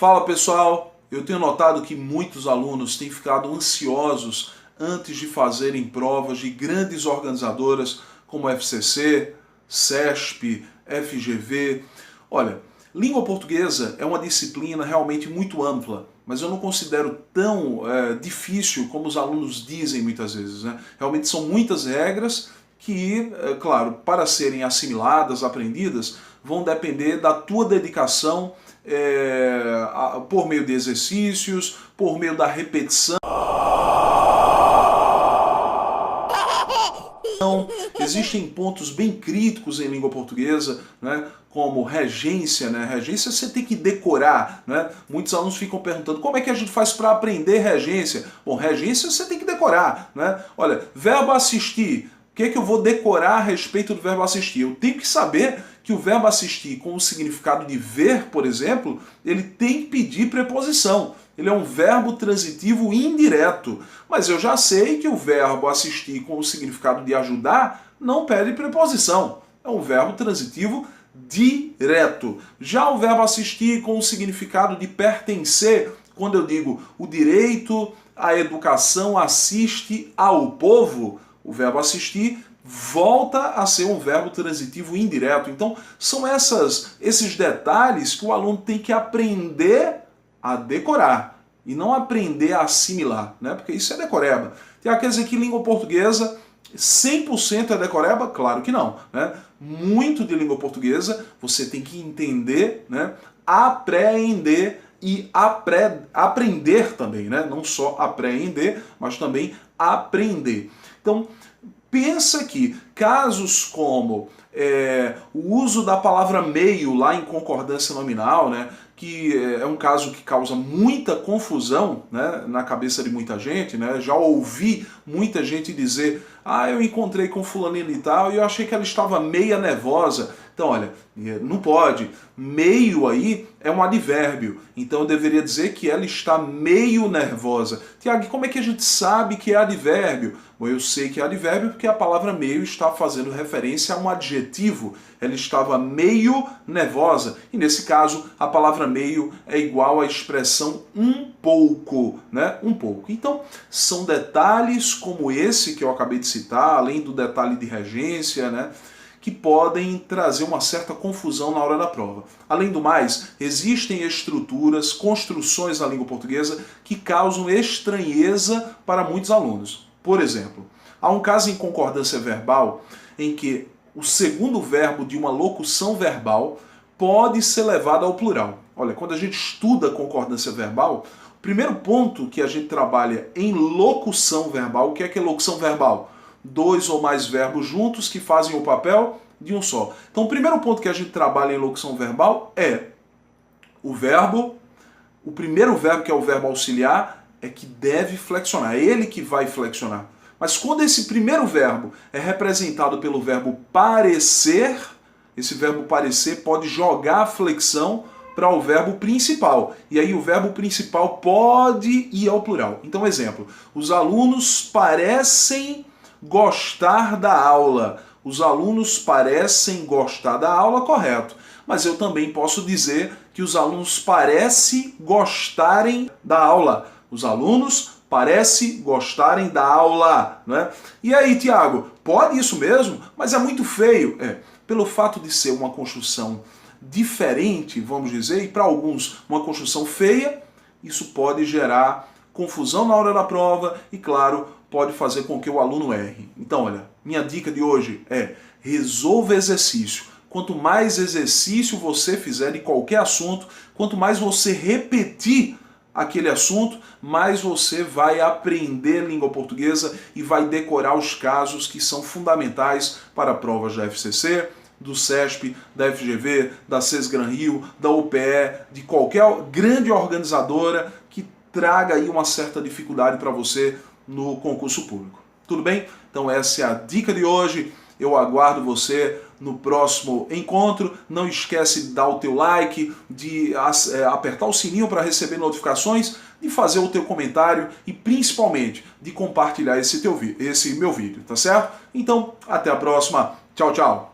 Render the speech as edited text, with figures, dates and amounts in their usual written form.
Fala pessoal, eu tenho notado que muitos alunos têm ficado ansiosos antes de fazerem provas de grandes organizadoras como FCC, CESP, FGV. Olha, língua portuguesa é uma disciplina realmente muito ampla, mas eu não considero tão difícil como os alunos dizem muitas vezes, né? Realmente são muitas regras que, claro, para serem assimiladas, aprendidas, vão depender da tua dedicação por meio de exercícios, por meio da repetição. Existem pontos bem críticos em língua portuguesa, né, como regência, né? Regência você tem que decorar, né? Muitos alunos ficam perguntando como é que a gente faz para aprender regência. Bom, regência você tem que decorar, né? Olha, verbo assistir. O que é que eu vou decorar a respeito do verbo assistir? Eu tenho que saber que o verbo assistir, com o significado de ver, por exemplo, ele tem que pedir preposição. Ele é um verbo transitivo indireto. Mas eu já sei que o verbo assistir, com o significado de ajudar, não pede preposição. É um verbo transitivo direto. Já o verbo assistir, com o significado de pertencer, quando eu digo o direito à educação assiste ao povo, o verbo assistir volta a ser um verbo transitivo indireto. Então, são esses detalhes que o aluno tem que aprender a decorar e não aprender a assimilar, né? Porque isso é decoreba. Quer dizer que língua portuguesa 100% é decoreba? Claro que não, né? Muito de língua portuguesa você tem que entender, né? Apreender e aprender também, né? Não só apreender, mas também aprender. Então, pensa que casos como o uso da palavra meio lá em concordância nominal, né, que é um caso que causa muita confusão, né, na cabeça de muita gente, né, já ouvi muita gente dizer: ah, eu encontrei com fulaninho e tal e eu achei que ela estava meia nervosa. Então, olha, não pode. Meio aí é um advérbio. Então eu deveria dizer que ela está meio nervosa. Tiago, como é que a gente sabe que é advérbio? Bom, eu sei que é advérbio porque a palavra meio está fazendo referência a um adjetivo. Ela estava meio nervosa. E nesse caso, a palavra meio é igual à expressão um pouco, né? Um pouco. Então, são detalhes como esse que eu acabei de citar, além do detalhe de regência, né, que podem trazer uma certa confusão na hora da prova. Além do mais, existem estruturas, construções na língua portuguesa que causam estranheza para muitos alunos. Por exemplo, há um caso em concordância verbal em que o segundo verbo de uma locução verbal pode ser levado ao plural. Olha, quando a gente estuda concordância verbal, o primeiro ponto que a gente trabalha em locução verbal, o que é locução verbal? Dois ou mais verbos juntos que fazem o papel de um só. Então o primeiro ponto que a gente trabalha em locução verbal é o primeiro verbo, que é o verbo auxiliar, é que deve flexionar, é ele que vai flexionar. Mas quando esse primeiro verbo é representado pelo verbo parecer, esse verbo parecer pode jogar a flexão para o verbo principal. E aí o verbo principal pode ir ao plural. Então, exemplo, os alunos parecem gostar da aula. Os alunos parecem gostar da aula, correto. Mas eu também posso dizer que os alunos parecem gostarem da aula. Os alunos parecem gostarem da aula, né? E aí, Tiago, pode isso mesmo? Mas é muito feio. Pelo fato de ser uma construção diferente, vamos dizer, e para alguns uma construção feia, isso pode gerar confusão na hora da prova e, claro, pode fazer com que o aluno erre. Então, olha, minha dica de hoje é: resolva exercício. Quanto mais exercício você fizer de qualquer assunto, quanto mais você repetir aquele assunto, mais você vai aprender língua portuguesa e vai decorar os casos que são fundamentais para provas da FCC, do CESP, da FGV, da Sesgran Rio, da UPE, de qualquer grande organizadora que traga aí uma certa dificuldade para você no concurso público. Tudo bem? Então essa é a dica de hoje. Eu aguardo você no próximo encontro. Não esquece de dar o teu like, de apertar o sininho para receber notificações, de fazer o teu comentário e principalmente de compartilhar esse meu vídeo, tá certo? Então, até a próxima. Tchau, tchau.